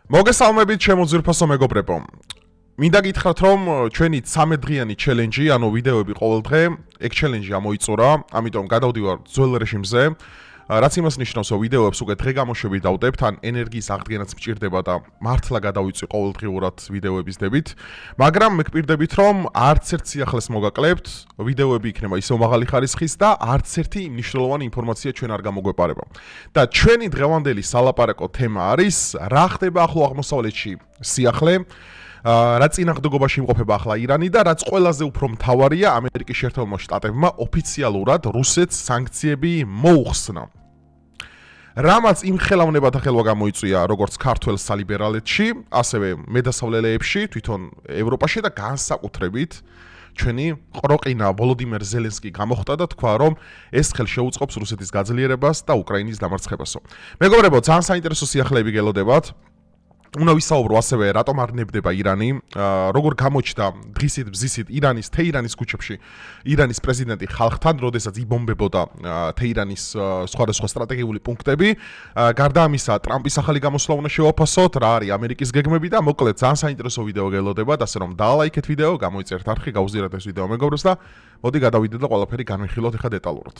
მოგესალმებით ჩემო ძვირფასო მეგობრებო. მინდა გითხრათ რომ ჩვენი 13 დღიანი ჩელენჯი, ანუ ვიდეოები ყოველ დღე, ეგ ჩელენჯი ამოიწურა, ამიტომ გადავდივარ ძველ რეჟიმზე. რაც იმას ნიშნავს, რომ ვიდეოებს უკვე დღე გამოშვებით დავდებთ, ან ენერგიის აღდგენაც მჭირდება და მართლა გადავიწვი ყოველდღიურად ვიდეოების დებით, მაგრამ მეკპირდებით რომ არც ერთ სიახლეს მოგაკლებთ, ვიდეოები იქნება ისევ მაღალი ხარისხის და არც ერთი მნიშვნელოვანი ინფორმაცია ჩვენ არ გამოგვეპარება. და ჩვენი დღევანდელი სალაპარაკო თემა არის რა ხდება ახლო აღმოსავლეთში სიახლე, რა წინააღმდეგობაში იმყოფება ახლა ირანი და რაც ყველაზე უფრო მთავარია, ამერიკის შეერთებულმა შტატებმა ოფიციალურად რუსეთს სანქციები მოუხსნა. რამაც იმ ხელოვნებათა ხელვა გამოიწვია როგორც ქართველ სალიბერალეთში, ასევე მედასავლელეებში, თვითონ ევროპაში და განსაკუთრებით ჩვენი ყროყინა ვოლოდიმერ ზელენსკი გამოხდა და თქვა, რომ ეს ხელ შეუწყობს რუსეთის გაძლიერებას და უკრაინის დამარცხებასო. მეგობრებო, ძალიან საინტერესო სიახლეები გელოდებათ. უნდა ვისაუბრო ასევე რატომ არ ნებდება ირანი, როგორ გამოჩნდა დღისით ბზისით ირანის თეირანის ქუჩებში ირანის პრეზიდენტი ხალხთან, როდესაც იბომბებოდა თეირანის სხვადასხვა სტრატეგიული პუნქტები. გარდა ამისა, ტრამპის ახალი გამოსვლა უნდა შევაფასოთ, რა არის ამერიკის გეგმები და მოკლედ ძალიან საინტერესო ვიდეო გელოდებათ, ასე რომ დალაიქეთ ვიდეო, გამოიწერთ არხი, გაუზიარეთ ეს ვიდეო მეგობრებს და მოდი გადავიდეთ და ყველაფერი განვიხილოთ ახლა დეტალურად.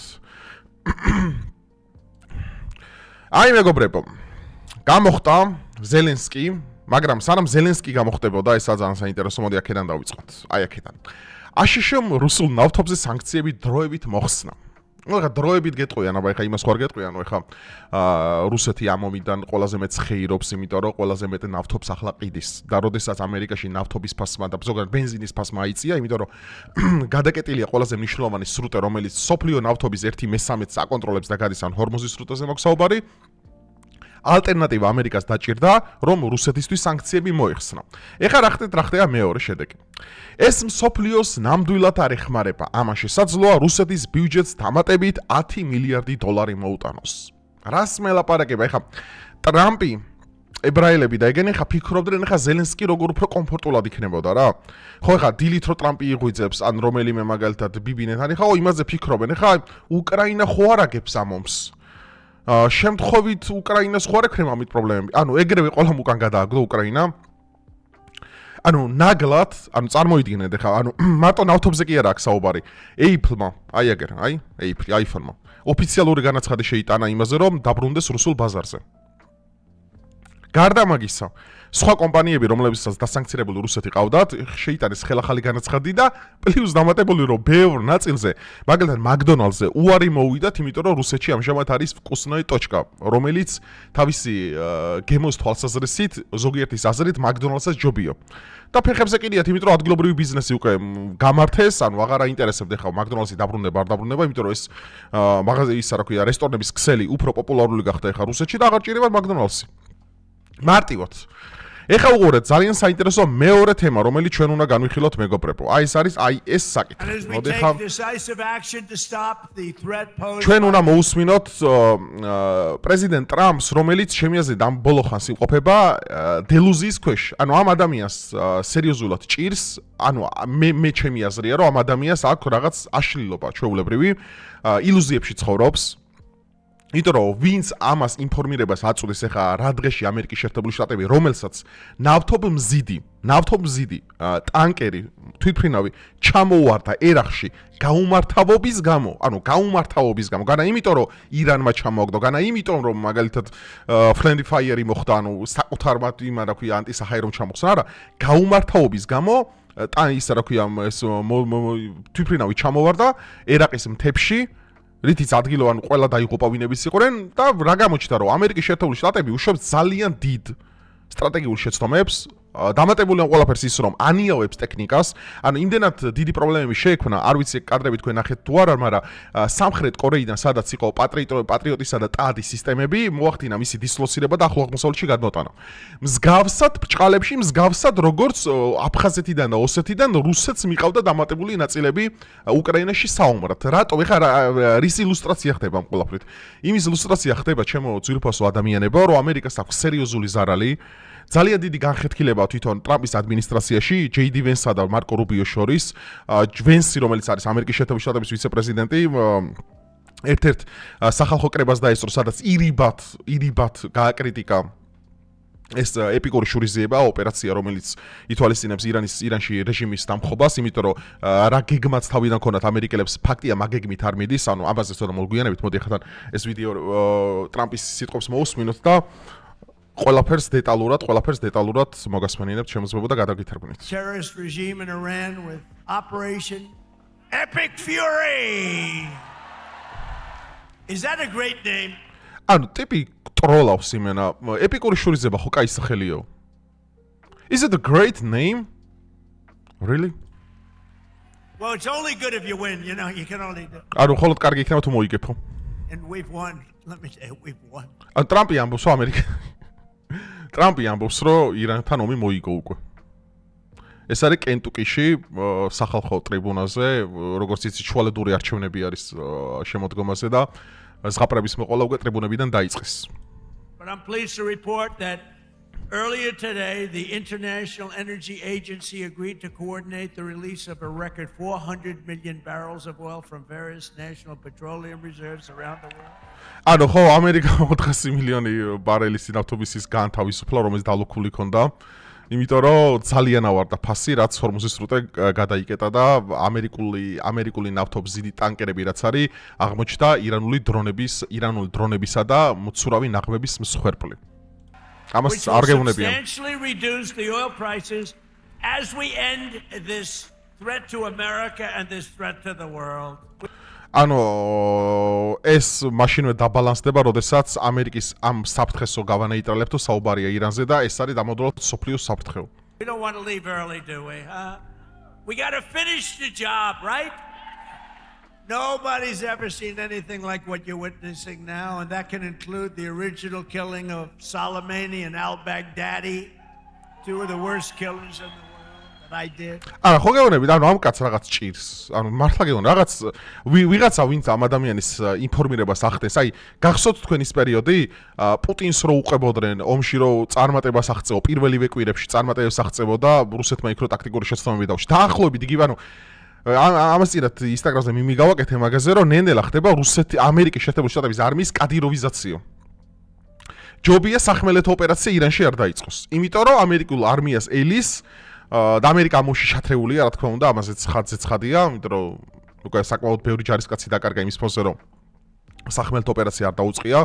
აი მეგობრებო, გამოხდა ზელენსკი, მაგრამ სანამ ზელენსკი გამოხდებოდა, ეს ძალიან საინტერესო, მოდი აქედან დავიწყოთ. აი აქედან. აშშ-მ რუსულ ნავთობზე სანქციები დროებით მოხსნა. ეხლა დროებით გეტყვიან, აბა ეხლა იმას ხوار გეტყვიან, ეხლა რუსეთი ამ ომიდან ყველაზე მეტ ხეირობს, იმიტომ რომ ყველაზე მეტ ნავთობს ახლა ყიდის. და როდესაც ამერიკაში ნავთობის ფასმა და ზოგადად ბენზინის ფასმა აიწია, იმიტომ რომ გადაკეტილია ყველაზე მნიშვნელოვანი სრუტე, რომელიც სოფლიო ნავთობის 1/3-ს აკონტროლებს და გადის ან ჰორმუზის სრუტეზე მაქვს საუბარი. ალტერნატივა ამერიკას დაჭირდა, რომ რუსეთისთვის სანქციები მოიხსნა. ეხლა რა ხდება მეორე შედეგი. ეს მსოფლიოს ნამდვილად არ ეხმარება. ამან შესაძლოა რუსეთის ბიუჯეტს დამატებით 10 მილიარდი დოლარი მოუტანოს. რას მელაპარაკება? ეხლა ტრამპი, ებრაელები და ეგენი ხა ფიქრობდნენ, ეხლა ზელენსკი როგორ უფრო კომფორტულად იქნებოდა რა. ხო ეხლა დილით რო ტრამპი იღვიძებს, ან რომელიმე მაგალითად ბიბინეთან, ეხლა იმაზე ფიქრობენ, ეხლა უკრაინა ხო არ აგებს ამ ომს. შემთხვევით უკრაინას ხო არ ექნება ამით პრობლემები. ანუ ეგრევე ყველამ უკან გადააგდო უკრაინა. ანუ ნაგლად, ანუ წარმოიდგინეთ ახლა, ანუ მარტო ნავთობზე კი არა აქ საუბარი. ეიფლმა, აი ეგერ, აი, აიფონმა. ოფიციალური განაცხადი შეიტანა იმაზე, რომ დაბრუნდეს რუსულ ბაზარზე. გარდა მაგისა, სხვა კომპანიები, რომლებსაც დასანქცირებული რუსეთი ყავდათ, შეიტანეს ხელახალი განაცხადი და პლუს დამატებული, რომ ბევრ ნაწილზე, მაგალითად მაკდონალდსზე უარი მოუვიდათ, იმიტომ რომ რუსეთში ამჟამად არის ვკუსნოი ტოჩკა, რომელიც თავისი გემოს თვალსაზრისით, ზოგიერთის აზრით მაკდონალდსაც ჯობიო. და ფეხებზე კიდიათ, იმიტომ რომ ადგილობრივი ბიზნესი უკვე გამართეს, ანუ აღარ აინტერესებდა ხა მაკდონალდსი დაბრუნება არ დაბრუნება, იმიტომ რომ ეს მაღაზია ისა რა ქვია, რესტორნების ქსელი უფრო პოპულარული გახდა ხა რუსეთში და აღარ ჭირდება მაკდონალდსი. მარტივად. ეხლა უყურეთ ძალიან საინტერესო მეორე თემა, რომელიც ჩვენ უნდა განვიხილოთ მეგობრებო. აი ეს არის აი ეს საკითხი. მოდი ხა ჩვენ უნდა მოусმინოთ პრეზიდენტ ტრამპს, რომელიც ჩემი აზრით ამ ბოლო ხანს იმყოფება დელუზიის ქვეშ. ანუ ამ ადამიანს სერიოზულად ჭირს, ანუ მე ჩემი აზრია, რომ ამ ადამიანს აქვს რაღაც აშლილობა ჩვეულებრივი, ილუზიებში ცხოვრობს. იმიტომ რომ ვინც ამას ინფორმირებას აწვდის ახლა რა დღეში ამერიკის შეერთებული შტატები, რომელსაც ნავთობმზიდი ტანკერი თვითმფრინავი ჩამოუვარდა ერახში გაუმართავობის გამო, განა იმიტომ რომ ირანმა ჩამოაგდო, განა იმიტომ რომ მაგალითად friendly fire მოხდა, ანუ საკუთარმა იმ რა ქვია ანტისაჰაერო ჩამოხსნა, არა, გაუმართავობის გამო ის რა ქვია თვითმფრინავი ჩამოვარდა ერაყის მთებში, რითიც ადგილოვან ყველა დაიღუპავინების იყვნენ და რა გამოჩნდა, რომ ამერიკის შეერთებული შტატები უშვებს ძალიან დიდ სტრატეგიულ შეცდომებს, დამატებული ამ ყველაფერს ის რომ ანიავებს ტექნიკას, ანუ იმდენად დიდი პრობლემები შეექმნა, არ ვიცი კადრები თქვენ ნახეთ თუ არა, მაგრამ სამხრეთ კორეიდან სადაც იყო პატრიოტისა და ტადის სისტემები, მოახდინა მისი დისლოცირება და ახლო აღმოსავლეთში გადმოტანა. მსგავსად ბჭყალებში, მსგავსად როგორც აფხაზეთიდან და ოსეთიდან რუსეთს მიყავდა დამატებული ნაწილები უკრაინაში საომრად. რატო? ეხლა რის ილუსტრაცია ხდება ამ ყველაფრით? იმის ილუსტრაცია ხდება ჩემო ძვირფასო ადამიანებო, რომ ამერიკას აქვს სერიოზული ზარალი. ძალიან დიდი განხეთქილება თვითონ ტრამპის ადმინისტრაციაში, ჯეი-დი ვენსსა და მარკო რუბიოს შორის, ვენსი, რომელიც არის ამერიკის შეერთებული შტატების ვიცე-პრეზიდენტი, ერთ-ერთ სახალხო კრებას დაესწრო, სადაც ირიბად გააკრიტიკა ეს ეპიკური შურიზიება ოპერაცია, რომელიც ითვალისწინებს ირანში რეჟიმის დამხობას, იმიტომ რომ რა გეგმაც თავიდან ქონათ ამერიკელებს, ფაქტია მაგეგმით არ მიდის, ანუ ამაზე ცოტა მოვგვიანებით, მოდი ახლა ეს ვიდეო ტრამპის სიტყვებს მოусმინოთ და ყველაფერს დეტალურად მოგასმენინებთ, შემოძლებოდა გადაგითარგმნით. Terrorist regime in Iran with Operation Epic Fury. Is that a great name? ანუ ტიპი ტროლავს იმენა, ეპიკური შურიზება ხო კაი სახელიო. Is it a great name? Really? Well, it's only good if you win, you know, you can only do. ანუ ხოლოდ კარგი იქნება თუ მოიგებო. And we've won. Let me say we've won. ანუ ტრამპი ამბობს, რომ ტრამპი ამბობს, რომ ირანთან ომი მოიგო უკვე. ეს არის კენტუკიში სახალხო ტრიბუნაზე, როგორც იცი, შუალედური არჩევნები არის შემოდგომაზე და ზღაპრების მოყოლა უკვე ტრიბუნებიდან დაიწყეს. But I'm pleased to report that earlier today, the International Energy Agency agreed to coordinate the release of a record 400 million barrels of oil from various national petroleum reserves around the world. ანუ ხო, ამერიკა 400 მილიონი ბარელის ნავთობისის განთავისუფლა, რომელიც დალუქული ქონდა. იმიტომ რომ ძალიან ავარდა ფასი, რაც ჰორმუზის სრუტე გადაიკეტა და ამერიკული ნავთობზიდი ტანკერები რაც არის, აღმოჩნდა ირანული დრონებისა და მცურავი ნაღმების მსხვერპლი. ამას არ გეუბნებიან. Substantially reduce the oil prices as we end this threat to America and this threat to the world. ანუ ეს მაშინვე დაბალანსდება, როდესაც ამერიკის ამ საფრთხესო გავანეიტრალებ თუ საუბარია ირანზე და ეს არის დამოუკიდებლად სოფლიოს საფრთხე. We don't want to leave early, do we? We got to finish the job, right? Nobody's ever seen anything like what you're witnessing now, and that can include the original killing of Soleimani and al-Baghdadi, two of the worst killers in the world that I did. არა, ხო გეუბნები, ანუ ამ კაც რაღაც ჭირს. ანუ მართლა გეუბნები, რაღაც ვიღაცა ვინც ამ ადამიანის ინფორმირებას ახდენს, აი, გახსოვთ თქვენ ის პერიოდი, პუტინს რო უყებოდნენ ომში რო წარმატებას აღწევო, პირველივე კვირებში წარმატებას აღწევოდა რუსეთმა იქ რო ტაქტიკური შეცდომები დაუშვა. დაახლოებით იგივე, ანუ ამას წინათ ინსტაგრამზე მიმიგავაკეთე მაგაზე, რომ ნენელა ხდება ამერიკის შეერთებული შტატების არმიის კადიროვიზაციო. ჯობია სახმელეთო ოპერაცია ირანში არ დაიწყოს. იმიტომ რომ ამერიკულ არმიას ელის და ამერიკა ამოში შათრეულია, რა თქმა უნდა, ამაზეც ხადია, იმიტომ რომ უკვე საკმაოდ ბევრი ჯარისკაცი დაკარგა იმის ფონზე, რომ სახმელეთო ოპერაცია არ დაუწყია.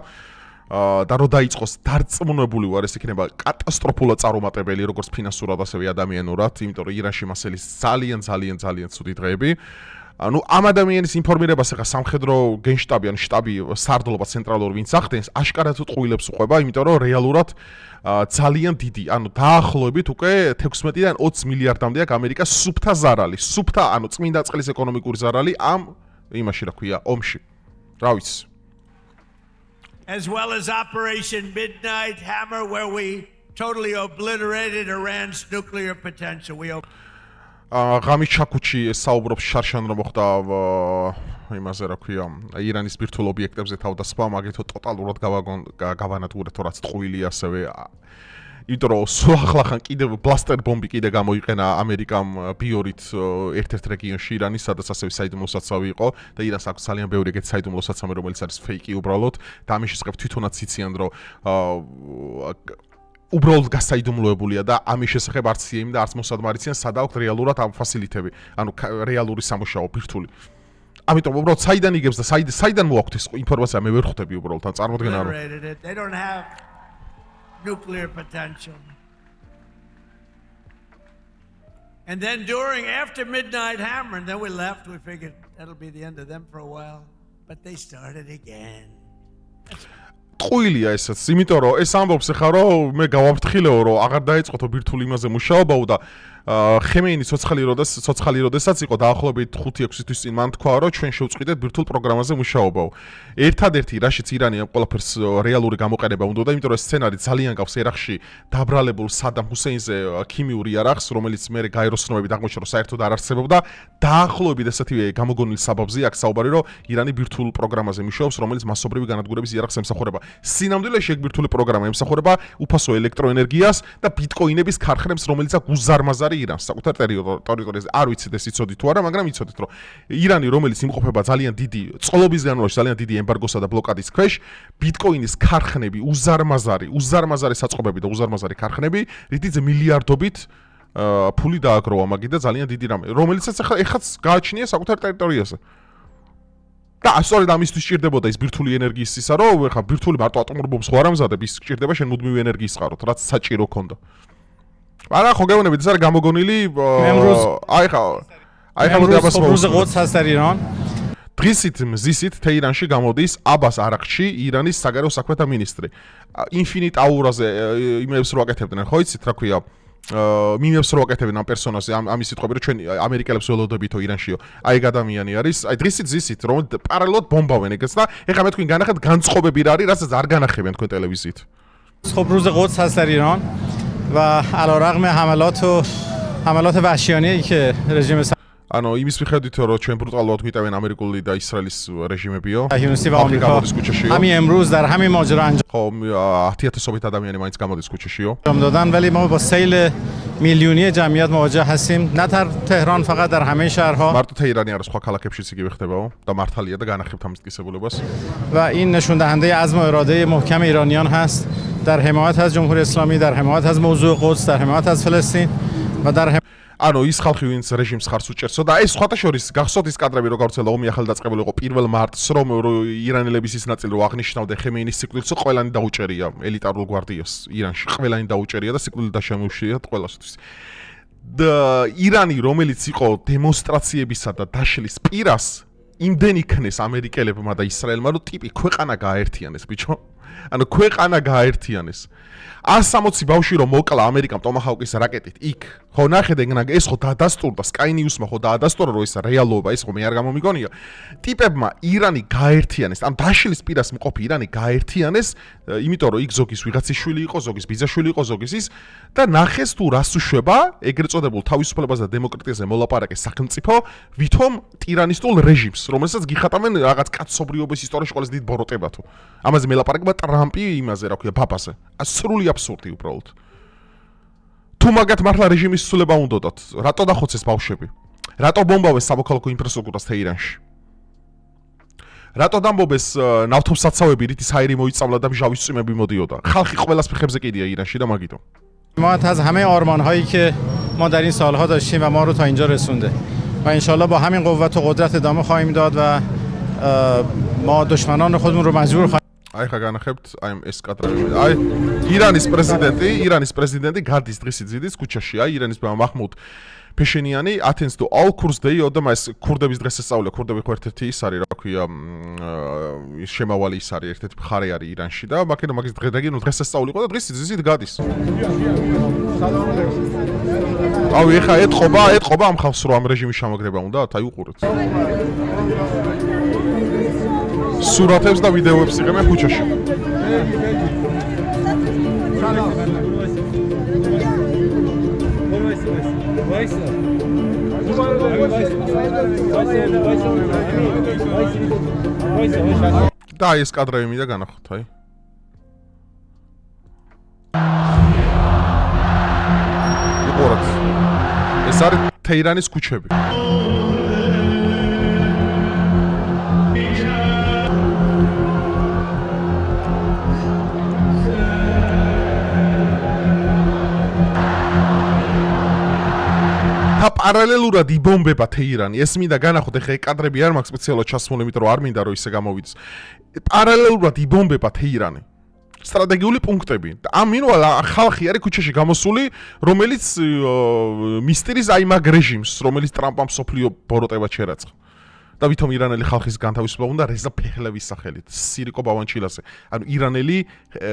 და რო დაიწყოს დარწმუნებული ვარ, ეს იქნება კატასტროფულად წარუმატებელი, როგორც ფინანსურად, ასევე ადამიანურად, იმიტომ რომ ირანში მასელის ძალიან ცუდი დღეები. ანუ ამ ადამიანის ინფორმირებას ახლა სამხედრო გენშტაბი, ანუ შტაბი, სარდლობა ცენტრალური ვინც ახდენს, აშკარად ტყუილებს უყვება, იმიტომ რომ რეალურად ძალიან დიდი, ანუ დაახლოებით უკვე 16-დან 20 მილიარდამდე აქვს ამერიკას სუფთა ზარალი, ანუ წმინდა წყლის ეკონომიკური ზარალი ამ იმაში რა ქვია, ომში. რა ვიცი. As well as Operation Midnight Hammer, where we totally obliterated Iran's nuclear potential. ღამის ჩაქუჩი საუბრობს შარშან რომ მოხდა იმაზე რა ქვია, ირანის ბირთვულ ობიექტებზე თავდასხმა, მაგითო ტოტალურად გავანადგურეთ, რაც ტყუილი ასევე. იმიტომ რომ სულ ახლახან კიდევ ბლასტერ ბომბი კიდე გამოიყენა ამერიკამ ბიორით ერთ-ერთ რეგიონში ირანის, სადაც ასევე საიდუმლოსაცავი იყო და ირანს აქვს ძალიან ბევრი ეგეთი საიდუმლოსაცავი, რომელიც არის ფეიკი უბრალოდ და ამის შესახებ თვითონაც იციან, რომ უბრალოდ გასაიდუმლოებულია და ამის შესახებ არც CIAM და არც მოსადმა არ იციან, სად აქვს რეალურად ამ ფასილიტები, ანუ რეალური სამუშაო ბირთვული. ამიტომ უბრალოდ საიდან იგებს და საიდან მოაქვთ ეს ინფორმაცია, მე ვერ ხვდები უბრალოდ თან წარმოდგენა რომ They don't have nuclear potential. And then after Midnight Hammer, and then we left, we figured that'll be the end of them for a while, but they started again. ტყუილია ესეც, იმიტომ რომ ეს ამბობს ახლა რომ მე გავაფრთხილეო რომ აღარ დაიწყოთო ბირთვული იმაზე მუშაობაო და ხემეინის ცოცხალი როდესაც იყო დაახლოებით 5-6 თვის წინ მან თქვა რომ ჩვენ შევწყვიტეთ ბირთვულ პროგრამაზე მუშაობაო. ერთადერთი რაშიც ირანი ამ ყველაფერს რეალური გამოყენება უნდა და იმიტომ რომ ეს სცენარი ძალიან გავს ერახში დაბრალებულ სადამ ჰუსეინზე ქიმიური არახს, რომელიც მე გაეროსნობებით აღმოჩნდა რომ საერთოდ არ არსებობდა. დაახლოებით ესეთივე გამოგონილი საბაბზია აქ საუბარი რომ ირანი ბირთვულ პროგრამაზე მუშაობს, რომელიც მასობრივი განადგურების იარაღს ემსახურება. სინამდვილეში ეგ ბირთვული პროგრამა ემსახურება უფასო ელექტროენერგიას და ბიტკოინების ქარხნებს, რომელიც აქვს უზარმაზარი ირანს საკუთარ ტერიტორიაზე. არ ვიცით ეს იცოდით თუ არა, მაგრამ იცოდით რომ ირანი რომელიც იმყოფება ძალიან დიდი წყლობის განმავლობაში ძალიან დიდი ემბარგოსა და ბლოკადის ქვეშ, ბიტკოინის ქარხნები, უზარმაზარი საწყობები და უზარმაზარი ქარხნები, რითიც მილიარდობით ფული დააგროვა მაგით და ძალიან დიდი რამე, რომელიცაც ეხაც გააჩნია საკუთარ ტერიტორიაზე. და სწორედ ამისთვის სჭირდებოდა ის ბირთვული ენერგიის ისა, რომ ეხა ბირთვული მარტო ატომურ ბომბს ხო არ ამზადებ, ის სჭირდება შენ მუდმივი ენერგიის წყაროთ, რაც საჭირო ქონდა. არა, ხო გეუბნებით, ეს არის გამოგონილი, აი ხა მოდი აბას დღისით მზისით თეირანში გამოდის აბას არაღჩი, ირანის საგარეო საქმეთა მინისტრი. Infinite Hour-ზე იმებს რო აკეთებდნენ, ხო იცით რა ქვია? მინებს რო აკეთებენ ამ პერსონაზე, ამის სიტყვები რომ ჩვენ ამერიკელებს ველოდებითო ირანშიო. აი ეგ ადამიანი არის, აი დღისით ზისით რომ პარალელურად ბომბავენ ეგეც და ეხლა მე თქვენ განახეთ განწყობები რა არის, რასაც არ განახებენ თქვენ ტელევიზიით. خب روز قدس هست در ایران و علیرغم حملات وحشیانه‌ای که رژیم ანუ იმის მიხედვით რომ ჩვენ ბრუტალურად გვიტევენ ამერიკული და ისრაელის რეჟიმებიო. صهیونیستی و آمریکا همین امروز در همین ماجرا ხო 10000-ობით ადამიანი მაინც გამოდის کучشیو. انجام دادن ولی ما با سیل میلیونی جمعیت مواجه هستیم نه در تهران فقط در همه شهرها. მარტო თეირანი არა სხვა ქალაქებშიც იგივე ხდებაო და მართალია და განახებთ ამის კისებულებას. و این نشون دهنده عزم و اراده محکم ایرانیان هست در حمایت از جمهوری اسلامی، در حمایت از موضوع قدس، در حمایت از فلسطین و در ანუ ის ხალხი ვინც რეჟიმს ხარს უჭერსო და ეს სხვათა შორის გახსოვთ ის კადრები როგორც ელო ომი ახალ დაწყებული იყო 1 მარტს რომ ირანელების ის ნაწილი რო აღნიშნავდნენ ხემეინის სიკვდილს ყველანი დაუჭერია ელიტარულ გვარდიას ირანში ყველანი დაუჭერია და სიკვდილი დაშემოუშია ყველასთვის და ირანი რომელიც იყო დემონსტრაციებისა და დაშლის პირას იმდენი ქნეს ამერიკელებმა და ისრაელმა რომ ტიპი ქვეყანა გააერთიანეს ბიჭო ანუ ქვეყანა გააერთიანეს 160 ბავშვი რომ მოკლა ამერიკამ ტომაჰაუკის რაკეტით იქ ხო ნახედენ ეს ხო დაადასტურდა სკაინიუსმა ხო დაადასტურა რომ ეს რეალობა ეს ხო მე არ გამომიგონია ტიპებმა ირანი გააერთიანეს ამ დაშლის პირას მყოფი ირანი გააერთიანეს იმიტომ რომ იქ ზოგის ვიღაცის შვილი იყო ზოგის ბიძაშვილი იყო ზოგის ის და ნახეს თუ რას უშვება ეგრეთ წოდებულ თავისუფლებას და დემოკრატიაზე მოლაპარაკე სახელმწიფო ვითომ ტირანისტულ რეჟიმს რომელსაც გიხატავენ რაღაც კაცობრიობის ისტორიაში ყველაზე დიდ ბოროტება თუ ამაზე მელაპარაკება ტრამპი იმაზე რა ქვია პაპაზე სრული აბსურდი უბრალოდ თუ მაგათ მართლა რეჟიმის ცვლილება უნდათ რატო დახოცეს ბავშვები რატო ბომბავეს სამოქალაქო ინფრასტრუქტურას თეირანში რატო დამბობეს ნავთობსაცავები რითი საირი მოიწავლა და მჟავის წვიმები მოდიოდა ხალხი ყველას ფეხებზე კიდია ირანში და მაგითო ما از همه آرمان‌هایی که ما در این سال‌ها داشتیم و ما رو تا اینجا رسونده و انشالله با همین قوت و قدرت ادامه خواهیم داد و ما دشمنان خودمون رو مجبور خواهیم აი ხა განახებთ აი ეს კადრები აი ირანის პრეზიდენტი გადის დღისით ზიდის ქუჩაში აი ირანის მაჰმუდ ფეშენიანი ათენს თუ all kurs day და მას ქურდების დღეს ესწავლია ქურდები ხო ერთ-ერთი ის არის რა ქვია ის შემავალი ის არის ერთ-ერთი მხარე არის ირანში და მაგით მაგის რეგიონულ დღეს ესწავლიყო და დღისით ზიდის გადის აუ ეხა ეთყობა ამ ხალხს რომ ამ რეჟიმის შემოგრება უნდათ აი უყურეთ სურათებს და ვიდეოებს იღებენ ქუჩაში. და ეს კადრები მინდა განახოთ, აი. უყურეთ. ეს არის თეირანის ქუჩები. პარალელურად იბომბება თეირანი. ეს მინდა განახოთ, ეხლა ეს კადრები არ მაქვს სპეციალურად ჩასმული, იმიტომ რომ არ მინდა რომ ისე გამოვიდეს. პარალელურად იბომბება თეირანი. სტრატეგიული პუნქტები. ამ მინვალ ხალხი არის ქუჩაში გამოსული, რომელიც მისტრის აი მაგ რეჟიმს, რომელიც ტრამპამ სოფლიო ბოროტებად შერაცხა. და ვითომ ირანელი ხალხის განთავისუფლება უნდა რეზა ფეხლევის სახელით. სირიკო ბავანჩილაზე. ანუ ირანელი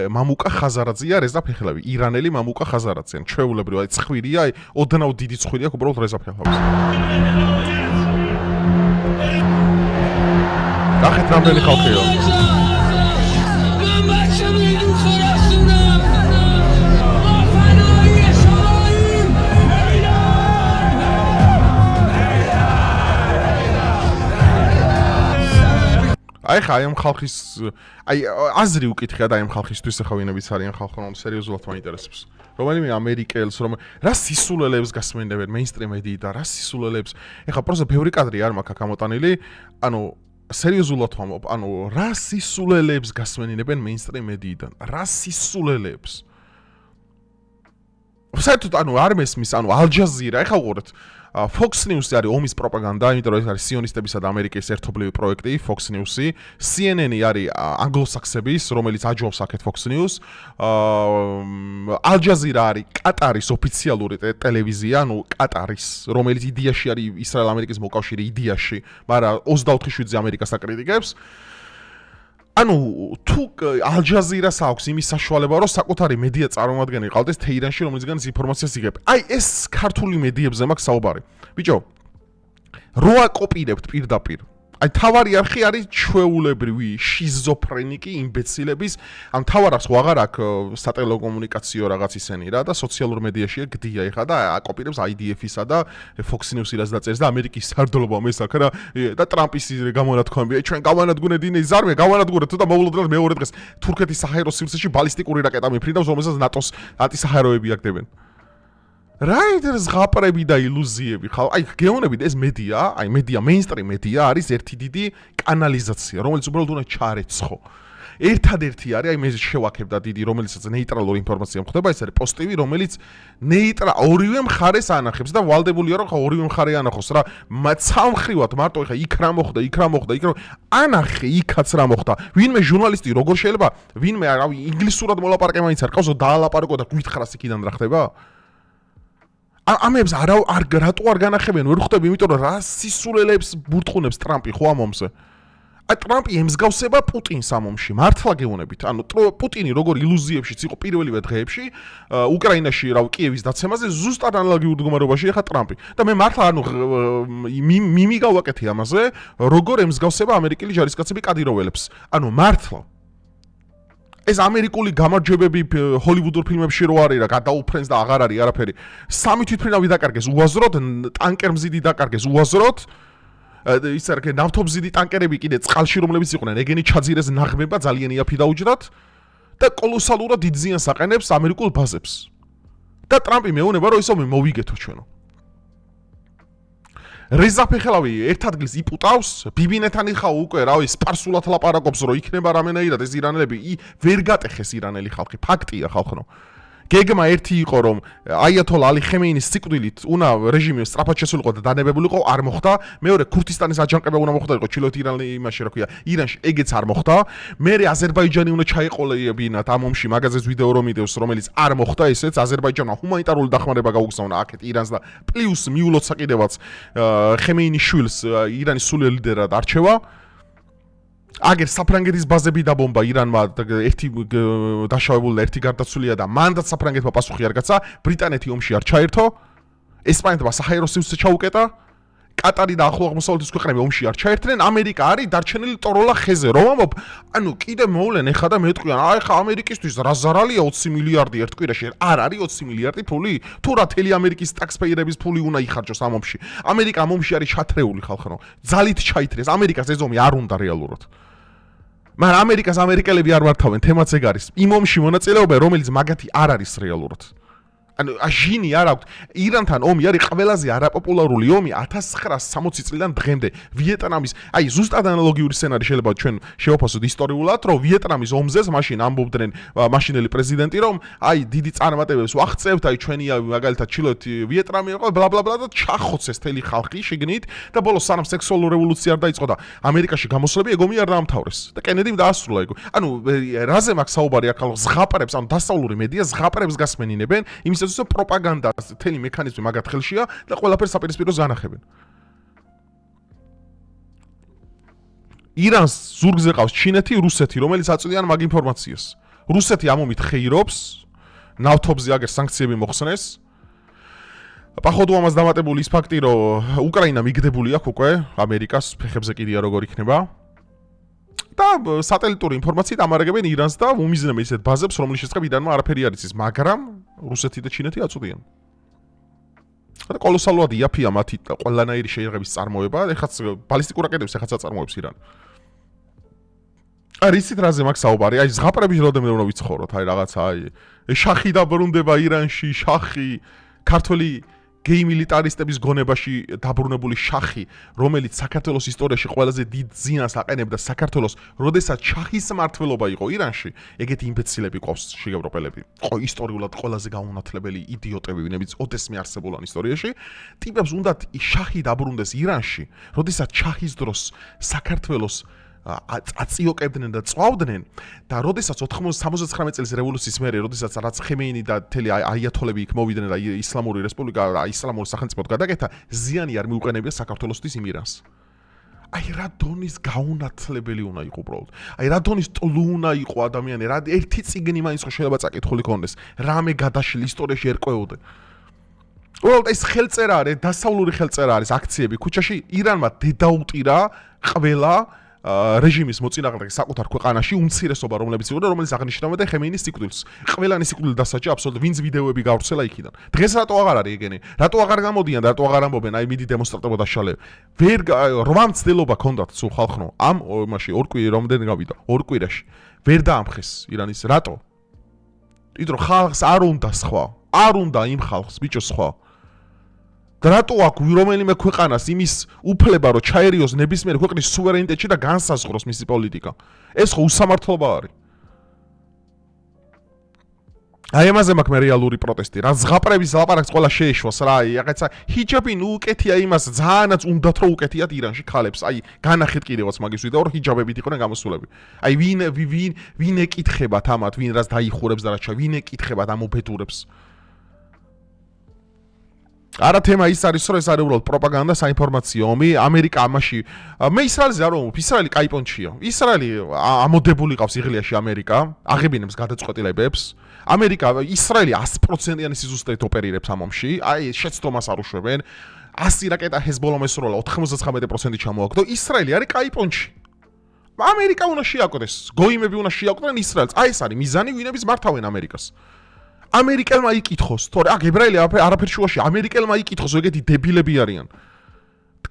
მამუკა ხაზარაძეა რეზა ფეხლევი. ირანელი მამუკა ხაზარაძე. ჩვეულებრივ აი ცხვირია, აი ოდნავ დიდი ცხვირი აქვს უბრალოდ რეზა ფეხლევის. ნახეთ რამდენი ხალხია. აი ხა ამ ხალხის აი აზრი უკითხია და ამ ხალხისთვის ახლა ვინებიც არიან ხალხო რომ სერიოზულად მაინტერესებს რომელიმე ამერიკელს, რა სისულელებს გასმენდებენ მეინსტრიმ მედიიდან, რა სისულელებს. ეხლა პროზა ბევრი კადრი არ მაქვს გამოტანილი, ანუ სერიოზულად ვამბობ, ანუ რა სისულელებს გასმენინებენ მეინსტრიმ მედიიდან, რა სისულელებს. საერთოდ ანუ არ მესმის, ანუ ალ-ჯაზირა, ეხლა უყურეთ, Fox News არის ომის პროპაგანდა, იმიტომ რომ ეს არის სიონისტებისა და ამერიკის ერთობლივი პროექტი, Fox News-ი, CNN-ი არის ანგლოსაქსების, რომელიც აჯობს აქეთ Fox News, Al-Jazeera არის კატარის ოფიციალური ტელევიზია, ანუ კატარის, რომელიც იდეაში არის ისრაელ-ამერიკის მოკავშირე იდეაში, მაგრამ 24/7-ზე ამერიკას აკრიტიკებს. ანუ თუ Al-Jazeera-ს აქვს იმის საშუალება, რომ საკუთარი მედია წარმომადგენელი ყავდეს თეირანში, რომელიცგან ინფორმაციას იღებ. აი ეს ქართული მედიებზე მაქვს საუბარი. ბიჭო, რო აკოპირებთ პირდაპირ. აი თავარი არხი არის ჩვეულებრივი შიზოფრენიკი იმბეცილების, ამ თავარ არხს ვაღარ აქვს სატელეკომუნიკაციო რაღაც ისენი რა და სოციალურ მედიაშია გდია ეხა და აკოპირებს IDF-ისა და Fox News-ირას დაწერს და ამერიკის სარდლობა მესაქ რა და ტრამპის გამონათქვამები. ჩვენ გავანადგურეთ ინეის არმია, გავანადგურეთ და მოულოდნელად მეორე დღეს თურქეთის საჰაერო სივრცეში ბალისტიკური რაკეტა მიფრინავს, რომელსაც ნატოს ანტისაჰაეროები აკდებენ. რა ეს ზღაპრები და ილუზიები ხალ აი გეონებით ეს მედია აი მედია მეინსტრიმ მედია არის ერთი დიდი კანალიზაცია რომელიც უბრალოდ უნდა ჩარეცხო ერთადერთი არის აი მე შევაქებ და დიდი რომელიცაც ნეიტრალური ინფორმაცია მხდება ეს არის პოსტივი რომელიც ორივე მხარეს ანახებს და ვალდებულია რომ ხა ორივე მხარე ანახოს რა ცალმხრივად მარტო ხა იქ რა მოხდა ანახე იქაც რა მოხდა ვინმე ჟურნალისტი როგორ შეიძლება ვინმე რავი ინგლისურად მოლაპარაკე მაინც არ ყავს დაალაპარაკო და გვითხრას იქიდან რა ხდება ამებს რატო არ განახებენ ვერ ხვდები იმიტომ რომ რა სისულელებს ბურთხუნებს ტრამპი ხო ამ ომზე აი ტრამპი ემსგავსება პუტინს ამ ომში მართლა გეუბნებით ანუ პუტინი როგორ ილუზიებშიც იყო პირველივე დღეებში უკრაინაში რავი კიევის დაცემაზე ზუსტად ანალოგიურ მდგომარეობაში ხა ტრამპი და მე მართლა ანუ მიმიგავაკეთე ამაზე როგორ ემსგავსება ამერიკელი ჯარისკაცები კადიროველებს ანუ მართლა ეს ამერიკული გამარჯვებები ჰოლივუდურ ფილმებში რო არის რა გადაუფრენს და აღარ არის არაფერი სამი თვითმფრინავი დაკარგეს უაზროდ ტანკერმზიდი დაკარგეს უაზროდ ის არის ნავთობზიდი ტანკერები კიდე წყალში რომლებიც იყვნენ ეგენი ჩაძირეს ნაღმება ძალიან იაფი დაუჯდათ და კოლოსალურად დიდ ზიანს აყენებს ამერიკულ ბაზებს და ტრამპი მეუბნება რომ ისო მოვიგეთო ჩვენო რეზა ფეხელავი ერთ ადგილს იპუტავს ბიბი ნეთანიაჰუ უკვე რავი სპარსულად ლაპარაკობს რომ იქნება რამენაირად ეს ირანელები ვერ გატეხეს ირანელი ხალხი ფაქტია ხალხო გეგმა ერთი იყო რომ აიათოლა ალი ხემეინის სიკვდილით უნდა რეჟიმი სწრაფად შესულიყო და დანებებულიყო არ მოხდა მეორე ქურთისტანის აჯანყება უნდა მოხდარიყო ჩილოთ ირანი იმაში რა ქვია ირანში ეგეც არ მოხდა მერე აზერბაიჯანი უნდა ჩაეყოლებინათ ამ ომში მაგაზეს ვიდეო რომ იდევს რომელიც არ მოხდა ესეც აზერბაიჯანმა ჰუმანიტარული დახმარება გაუგზავნა აქეთ ირანს და პლუს მიულოცა კიდევაც ხემეინის შვილს ირანის სულიერ ლიდერად არჩევა აგერ საფრანგეთის ბაზები დაბომბა ირანმა ერთი დაშავებული და ერთი გარდაცვლილია და მანდაც საფრანგეთმა პასუხი არ გაცა ბრიტანეთი ომში არ ჩაერთო ესპანეთმა საჰაერო სივრცე ჩაუკეტა კატარი და ახლო აღმოსავლეთის ქვეყნები ომში არ ჩაერთნენ ამერიკა არის დარჩენილი ტოროლა ხეზე რომ ამობ ანუ კიდე მოვლენ ეხა და მეტყვიან აი ხა ამერიკისთვის რა ზარალია 20 მილიარდი ერთ კვირაში არ არის 20 მილიარდი ფული თუ რა თელი ამერიკის ტაქსპეიერების ფული უნდა იხარჯოს ამ ომში ამერიკა ამ ომში არის ჩათრეული ხალხო ძალით ჩაითრეს ამერიკას ეს ომი არ უნდა რეალურად მაგრამ ამერიკას ამერიკელები არ მართავენ თემაც ეგ არის იმ ომში მონაწილეობა რომელიც მაგათი არ არის რეალურად ანუ აჟინი არ აქვს ირანთან ომი არის ყველაზე არაპოპულარული ომი 1960 წლიდან დღემდე ვიეტნამის აი ზუსტად ანალოგიური სცენარი შეიძლება ჩვენ შევაფასოთ ისტორიულად რომ ვიეტნამის ომზეს მაშინ ამბობდნენ მაშინელი პრეზიდენტი რომ აი დიდი წარმატებებს ვაღწევთ აი ჩვენია მაგალითად ჩილოთ ვიეტნამი იყო ბლა ბლა ბლა და ჩახოცეს თელი ხალხი შიგნით და ბოლოს სანამ სექსუალური რევოლუცია არ დაიწყო და ამერიკაში გამოსვლები ეგ ომი არ დაამთავრეს და კენედიმ დაასრულა ეგ ანუ რაზე მაქვს საუბარი აქ ზღაპრებს ანუ დასავლური მედია ზღაპრებს გასმენინებენ იმის პროპაგანდას თელი მექანიზმი მაგათ ხელშია და ყველაფერს საპირისპიროს განახებენ. ირანს ზურგზე ყავს ჩინეთი, რუსეთი, რომელიც აწვდიან მაგ ინფორმაციას. რუსეთი ამ ომით ხეირობს, ნავთობზე აგერ სანქციები მოხსნეს. პახოვდო ამას დამატებული ის ფაქტი, რომ უკრაინა მიგდებული აქვს უკვე ამერიკას ფეხებზე კიდია როგორ იქნება. და სატელიტური ინფორმაციით ამარაგებენ ირანს და უმიზნებენ ისეთ ბაზებს, რომლის შესახებ ირანმა არაფერი არ იცის, მაგრამ რუსეთი და ჩინეთი აწვდიან. და კოლოსალურად იაფია მათი ყველანაირი შეიარაღების წარმოება, ეხაც ბალისტიკურ რაკეტებს ეხაც აწარმოებს ირანი. არ იცით რაზე მაქვს საუბარი? აი ზღაპრების როდემდე უნდა ვიცხოვროთ, აი რაღაცა, აი შახი დაბრუნდება ირანში, შახი, ქართველი გეი მილიტარისტების გონებაში დაბრუნებული შახი, რომელიც საქართველოს ისტორიაში ყველაზე დიდ ზიანს აყენებდა საქართველოს, როდესაც შახის მმართველობა იყო ირანში, ეგეთი იმბეცილები ყავს შიგევროპელები. ისტორიულად ყველაზე გაუნათლებელი იდიოტები, ვინებიც ოდესმე არსებულან ისტორიაში, ტიპებს უნდათ შახი დაბრუნდეს ირანში, როდესაც შახის დროს საქართველოს აწიოკებდნენ და წვავდნენ და როდესაც 79 წელს რევოლუციის მერე, როდესაც რაც ხემეინი და თელი აიათოლები იქ მოვიდნენ და ისლამური რესპუბლიკა, ისლამური სახელმწიფოდ გადაკეთა, ზიანი არ მიუყენებია საქართველოსთვის იმ ირანს. აი რა დონის გაუნათლებელი უნდა იყო უბრალოდ. აი რა დონის ტოლუ უნდა იყო ადამიანი, რა ერთი წიგნი მაინც ხო შეიძლება წაკითხული ქონდეს, რამე გადაშლი ისტორიაში ერკვეოდე. უბრალოდ ეს ხელწერა არის, დასავლური ხელწერა არის აქციები ქუჩაში, ირანმა დედაუტირა ყველა რეჟიმის მოწინააღმდეგე საკუთარ ქვეყანაში უმცირესობა რომლებიც იყო და რომელიც აღნიშნავდა ხემეინის სიკვდილს. ყველანი სიკვდილი დასაჯა აბსოლუტურად ვინც ვიდეოები გავრცელა იქიდან. დღეს რატო აღარ არის ეგენი? რატო აღარ გამოდიან და რატო აღარ ამბობენ აი მიდი დემონსტრატებო დაშალე. ვერ 8 მცდელობა ქონდათ სულ ხალხნო. ამ იმაში ორ კვირა რომდენ გავიდა? ორ კვირაში. ვერ დაამხეს ირანის რატო? იმიტომ რომ ხალხს არ უნდა სხვა. არ უნდა იმ ხალხს ბიჭო სხვა. რატო აქვს რომელიმე ქვეყანას იმის უფლება რომ ჩაერიოს ნებისმიერი ქვეყნის სუვერენიტეტში და განსაზღვროს მისი პოლიტიკა? ეს ხო უსამართლობა არის. აი ამაზე მაქვს მე რეალური პროტესტი. რა ზღაპრების ლაპარაკს ყველა შეეშვას რა, აი რაღაცა ჰიჯაბი ნუ უკეთია იმას, ძალიანაც უნდათ რომ უკეთიათ ირანში ხალებს. აი განახეთ კიდევაც მაგის ვიდეო რომ ჰიჯაბებით იყვნენ გამოსულები. აი ვინ ეკითხებათ ამათ, ვინ რას დაიხურებს და რა ჩა, ვინ ეკითხებათ ამ უბედურებს? არა თემა ის არის რომ ეს არის უბრალოდ პროპაგანდა, საინფორმაციო ომი, ამერიკა ამაში მე ისრაელზე არ ვამბობ, ისრაელი კაი პონჩია. ისრაელი ამოდებული ყავს იღლიაში ამერიკა, აღებინებს გადაწყვეტილებებს. ამერიკა ისრაელი 100%-იანი სიზუსტეით ოპერირებს ამ ომში, აი შეცდომას არ უშვებენ. 100 რაკეტა ჰეზბოლამ ესროლა, 99% ჩამოაქვს და ისრაელი არის კაი პონჩი. ამერიკა უნდა შეაკვდეს, გოიმები უნდა შეაკვდნენ ისრაელს. აი ეს არის მიზანი, ვინების მართავენ ამერიკას. ამერიკელმა იკითხოს, თორე აქ ებრაელი არაფერ შუაში, ამერიკელმა იკითხოს, ეგეთი დებილები არიან.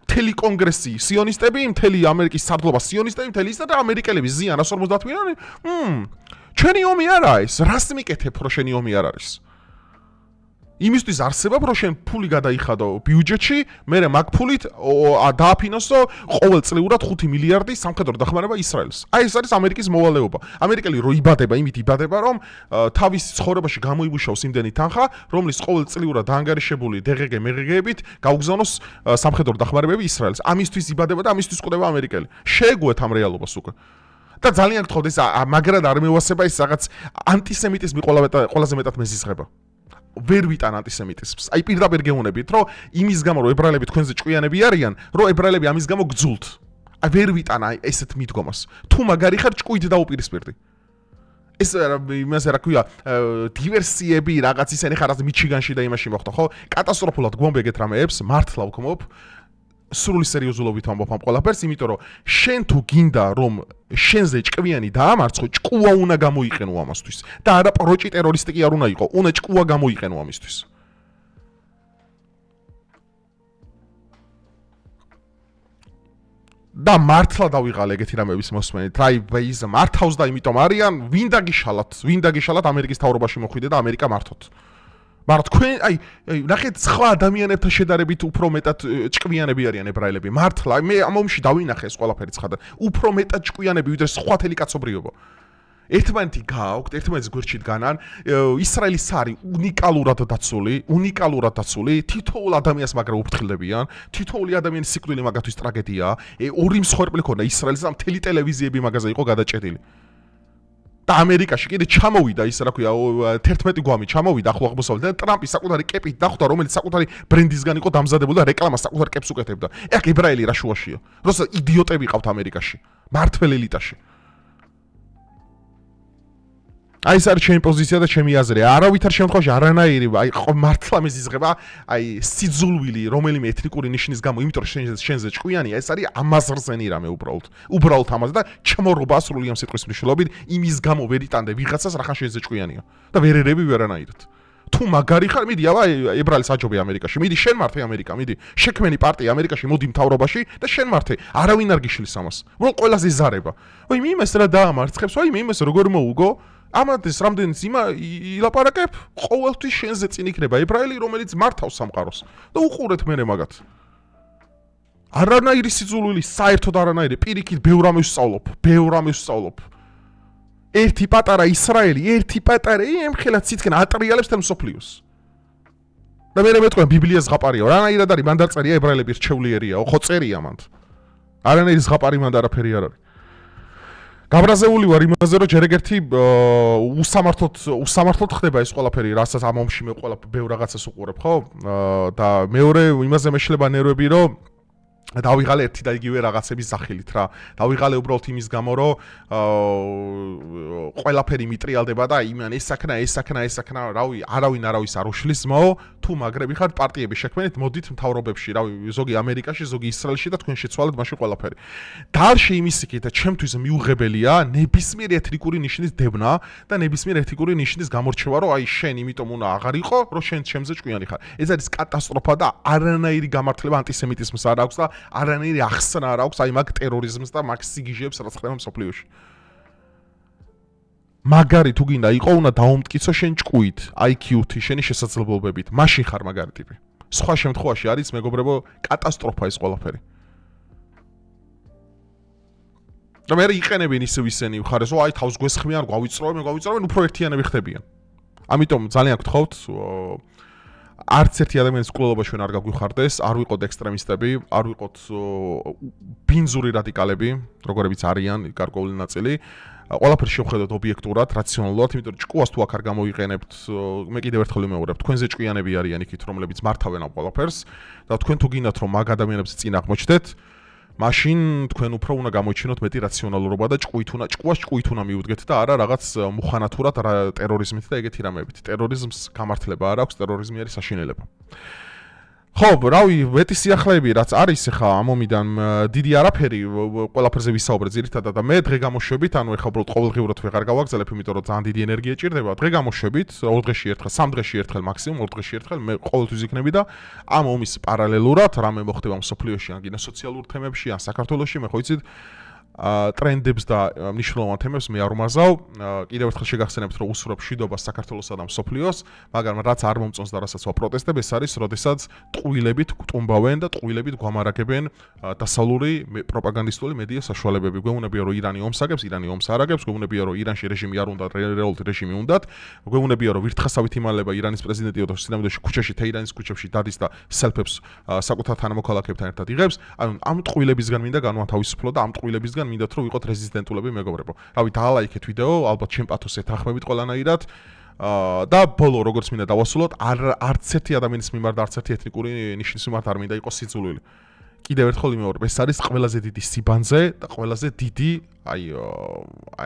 მთელი კონგრესი სიონისტები, მთელი ამერიკის სარდლობა სიონისტები, მთელი ის და ამერიკელები ზიან 150 მილიონი. ჩვენი ომი არა ეს, რას მიკეთებ, რო შენი ომი არ არის? იმისთვის არსებობ, რომ შენ ფული გადაიხადო ბიუჯეტში, მერე მაგ ფულით დააფინანსო ყოველწლიურად 5 მილიარდი სამხედრო დახმარება ისრაელს. აი ეს არის ამერიკის მოვალეობა. ამერიკელი რო იბადება, იმით იბადება, რომ თავის ცხოვრებაში გამოიმუშაოს იმდენი თანხა, რომლის ყოველწლიურად დაანგარიშებული DGG-მეგეგებით გაუგზავნოს სამხედრო დახმარებები ისრაელს. ამისთვის იბადება და ამისთვის ყდება ამერიკელი. შეეგუეთ ამ რეალობას უკვე. და ძალიან გთხოვთ ეს მაგრად არ მევასება ეს რაღაც ანტისემიტიზმი ყველაზე მეტად მეზიზღება. ვერ ვიტან ანტისემიტიზმს. აი პირდაპირ გეუბნებით, რომ იმის გამო რომ ებრაელები თქვენზე ჭკვიანები არიან, რომ ებრაელები ამის გამო გძულთ. აი ვერ ვიტან აი ესეთ მიდგომას. თუ მაგარი ხარ ჭკვით დაუპირისპირდი. ეს იმაზე რა ქვია, დივერსიები რაღაც ისენი ხარ ასე მიჩიგანში და იმაში მოხდა, ხო? კატასტროფულად გვამბ ეგეთ რამეებს, მართლა ვგმობ. სრული სერიოზულობით ვამბობ ამ ყველაფერს, იმიტომ რომ შენ თუ გინდა რომ შენზე ჭკვიანი დაამარცხო, ჭკუა უნდა გამოიყენო ამასთვის. და არა პროჭი ტერორისტი კი არ უნდა იყო, უნდა ჭკუა გამოიყენო ამისთვის. და მართლა დავიღალე ეგეთი რამების მოსმენით. რაი მართავს და იმიტომ არიან, ვინ დაგიშალათ ამერიკის თავრობაში მოხვიდე და ამერიკა მართოთ. მაგრამ თქვენ აი ნახეთ სხვა ადამიანებთან შედარებით უფრო მეტად ჭკვიანები არიან ებრაელები. მართლა მე ამ ომში დავინახე ეს ყველაფერი ცხადად. უფრო მეტად ჭკვიანები ვიდრე სხვა თელი კაცობრიობა. ერთმანეთი გააქვთ, ერთმანეთის გვერდში დგანან. ისრაელის არის უნიკალურად დაცული, თითოეულ ადამიანს მაგრა უფრთხილდებიან, თითოეული ადამიანის სიკვდილი მაგათვის ტრაგედიაა. ორი მსხვერპლი ქონდა ისრაელს და მთელი ტელევიზიები მაგაზე იყო გადაჭედილი. და ამერიკაში კიდე ჩამოვიდა ის რა ქვია 11 გვამი ჩამოვიდა ახლო აღმოსავლეთიდან და ტრამპი საკუთარი კეპით დახვდა, რომელიც საკუთარი ბრენდისგან იყო დამზადებული და რეკლამას საკუთარ კეპს უკეთებდა. ეგ ებრაელი რა შუაშია. როცა იდიოტები ყავთ ამერიკაში, მართველ ელიტაში. აი ეს არის ჩემი პოზიცია და ჩემი აზრი. არავითარ შემთხვევაში არანაირი აი მართლა მეზიზღება აი სიძულვილი რომელიმე ეთნიკური ნიშნის გამო, იმიტომ რომ შენზე ჭკვიანია, ეს არის ამაზრზენი რამე უბრალოდ ამაზე და ჩმორობა სრული ამ სიტყვის მნიშვნელობით იმის გამო ვერ იტანდე ვიღაცას რახან შენზე ჭკვიანია და ვერ ერები ვერანაირად. თუ მაგარი ხარ, მიდი აბა ებრაელი საჯობი ამერიკაში, მიდი შენ მართე ამერიკა, მიდი შექმენი პარტია ამერიკაში მოდი მთავრობაში და შენ მართე. არავინ არ გიშლის ამას. უბრალოდ ყველაზე ზარება. ვაი მიმეს რა დაამარცხებს, ვაი მიმეს როგორ მოუგო? ამათეს რამდენიც ილაპარაკებ, ყოველთვის შენზე წინ იქნება ებრაელი, რომელიც მართავს სამყაროს. და უყურეთ მე მაგათ. არანაირი სიძულვილი, საერთოდ არანაირი, პირიქით ბევრ ამას ვსწავლობ. ერთი პატარა ისრაელი, ერთი პატარა ემხელა ციტკენ ატრიალებს თელ მსოფლიოს. და მე მეტყვი ბიბლიას ზღაპარია, რანაირად არის მან დაწერია ებრაელები რჩევლიერია, ხო წერია მანდ. არანაირი ზღაპარი მანდ არაფერი არ არის. გაბრაზებული ვარ იმაზე, რომ ჯერ ეგერთი უსამართლოდ ხდება ეს ყველაფერი, რასაც ამ ომში მე ყველა ბევრ რაღაცას უყურებ, ხო? და მეორე იმაზე მეშლება ნერვები, რომ დავიღალე ერთი და იგივე რაღაცების სახილით რა. დავიღალე უბრალოდ იმის გამო, რომ ყველაფერი მიტრიალდება და იმან ეს საქნა, რავი, არავის არ უშლის მოო, თუ მაგრები ხართ პარტიების შექმნით, მოდით მთავრობებში, რავი, ზოგი ამერიკაში, ზოგი ისრაელში და თქვენ შეცვალეთ მაშინ ყველაფერი. დალში იმის იქით და ჩემთვის მიუღებელია ნებისმიერ ეთნიკური ნიშნის დევნა და ნებისმიერ ეთნიკური ნიშნის გამორჩევა, რომ აი შენ იმიტომ უნდა აღარ იყო, რომ შენ ჩემზე ჭკვიანი ხარ. ეს არის კატასტროფა და არანაირი გამართლება ანტისემიტიზმს არ აქვს და არანაირი ახსნა არ აქვს აი მაგ ტერორიზმს და მაგ სიგიჟეებს რაც ხდება მსოფლიოში. მაგარი თუ გინდა იყო უნდა დაუმტკიცო შენ ჭკუით, IQ-ით, შენი შესაძლებლობებით, მაშინ ხარ მაგარი ტიპი. სხვა შემთხვევაში არის მეგობრებო კატასტროფა ეს ყველაფერი. და მე იყენებენ ისევ ისენი მხარეს, აი თავს გვესხმიან, გვავიწროვენ, უფრო ერთიანები ხდებიან. ამიტომ ძალიან გთხოვთ არც ერთი ადამიანის მკვლელობაში არ გაგვიხარდეს, არ ვიყოთ ექსტრემისტები, არ ვიყოთ ბინძური რადიკალები, როგორებიც არიან გარკვეული ნაწილი. ყველაფერს შევხედოთ ობიექტურად, რაციონალურად, იმიტომ რომ ჭკუას თუ აქ არ გამოიყენებთ, მე კიდევ ერთხელ ვიმეორებ, თქვენზე ჭკვიანები არიან იქით, რომლებიც მართავენ ამ ყველაფერს და თქვენ თუ გინდათ რომ მაგ ადამიანებს წინ აღმოჩნდეთ, მაშინ თქვენ უფრო უნდა გამოიჩინოთ მეტი რაციონალურობა და ჭკუას ჭკუით უნდა მიუდგეთ და არა რაღაც მუხანათურად ტერორიზმით და ეგეთი რამებით. ტერორიზმს გამართლება არ აქვს, ტერორიზმი არის საშინელება. ხო, რავი, მეტი სიახლეები რაც არის ხა ამ ომიდან დიდი არაფერი ყველაფერზე ვისაუბრე ძირითადად და მე დღე გამოშვებით, ანუ ეხა უბრალოდ ყოველდღიურად ვეღარ გავაგზავნებ, იმიტომ რომ ძალიან დიდი ენერგია ჭირდება. დღე გამოშვებით, 2 დღეში ერთხელ, 3 დღეში ერთხელ მაქსიმუმ, 2 დღეში ერთხელ მე ყოველთვის იქნები და ამ ომის პარალელურად რამე მოხდება მსოფლიოში, ან გინდა სოციალურ თემებში, ან საქართველოში, მე ხო იცით ტრენდებს და მნიშვნელოვან თემებს მე არ უმაზავ. კიდევ ერთხელ შეგახსენებთ, რომ უსურვებ მშვიდობას საქართველოსა და მსოფლიოს, მაგრამ რაც არ მომწონს და რასაც ვაპროტესტებ, ეს არის, როდესაც ტყუილებით გტუმბავენ და ტყუილებით გვამარაგებენ დასავლური პროპაგანდისტული მედია საშუალებები. გვეუბნებიან, რომ ირანი ომს აგებს, ირანი ომს არ აგებს, გვეუბნებიან, რომ ირანში რეჟიმი არ უნდა, რეალურად რეჟიმი უნდათ. გვეუბნებიან, რომ ვირთხასავით იმალება ირანის პრეზიდენტი და სინამდვილეში ქუჩაში, თეირანის ქუჩებში დადის და სელფებს საკუთარ თანამოქალაქეებთან ერთად იღებს. ანუ ამ ტყუილებისგან მინდა განვათავისუფლო და ამ ტყუილებისგან მინდათ რომ ვიყოთ რეზისტენტულები მეგობრებო. რავი, დაალაიქეთ ვიდეო, ალბათ ჩემ პათოს ეთანხმებით ყველანაირად. და ბოლო როგორც მინდა დავასრულოთ, არც ერთი ადამიანის მიმართ და არც ერთი ეთნიკური ნიშნის მიმართ არ მინდა იყოს სიძულვილი. კიდევ ერთხელ იმეორებ, ეს არის ყველაზე დიდი სიბანძე და ყველაზე დიდი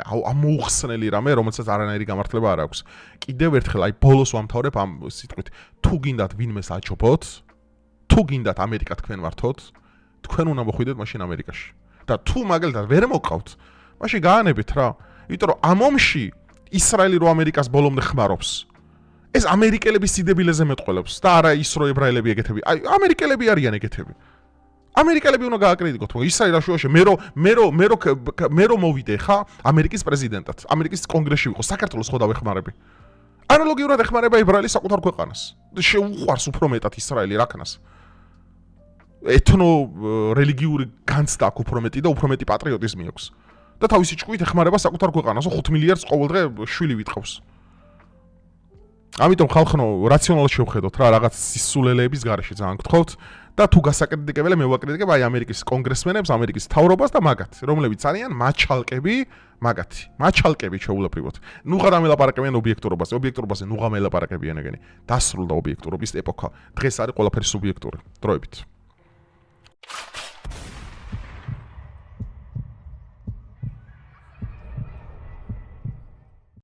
ამოუხსნელი რამე, რომელსაც არანაირი გამართლება არ აქვს. კიდევ ერთხელ ბოლოს ვამთავრებ ამ სიტყვით, თუ გინდათ ვინმეს აჩობოთ, თუ გინდათ ამერიკა თქვენ მართოთ, თქვენ უნდა მოხვიდეთ მაშინ ამერიკაში. და თუ მაგალითად ვერ მოკავთ, მაშინ გაანებით რა. იმიტომ რომ ამ ომში ისრაელი რო ამერიკას ბოლომდე ხმარობს. ეს ამერიკელების სიდებილეზე მეტყველებს და არა ის რო ებრაელები ეგეთები. აი ამერიკელები არიან ეგეთები. ამერიკელები უნდა გააკრიტიკოთ, მაგრამ ისრაელის შუაში მე რო მოვიდე ხა ამერიკის პრეზიდენტად, ამერიკის კონგრესში ვიყო, საქართველოს ხო დავეხმარები. ანალოგიურად ეხმარება ებრაელი საკუთარ ქვეყანას. შეუყვარს უფრო მეტად ისრაელი რაკნას. ეთნო რელიგიური განცდა აქვს უფრო მეტი და უფრო მეტი პატრიოტიზმი აქვს. და თავისი ჭკუით ეხმარება საკუთარ ქვეყანას, 5 მილიარდს ყოველდღე შვილი ვითხოვს. ამიტომ ხალხო რაციონალურად შევხედოთ რა, რაღაც სისულელეების გარეშე ძალიან გთხოვთ და თუ გასაკრიტიკებელია მე ვაკრიტიკებ აი ამერიკის კონგრესმენებს, ამერიკის მთავრობას და მაგათ, რომლებიც არიან მაჩალკები, მაგათი. მაჩალკები ჩაულაპრივოთ. ნუღარ ამელაპარაკებიან ობიექტურობაზე ნუღარ ამელაპარაკებიან ეგენი. დასრულდა ობიექტურობის ეპოქა. დღეს არის ყველაფერი სუბიექტური. დროებით.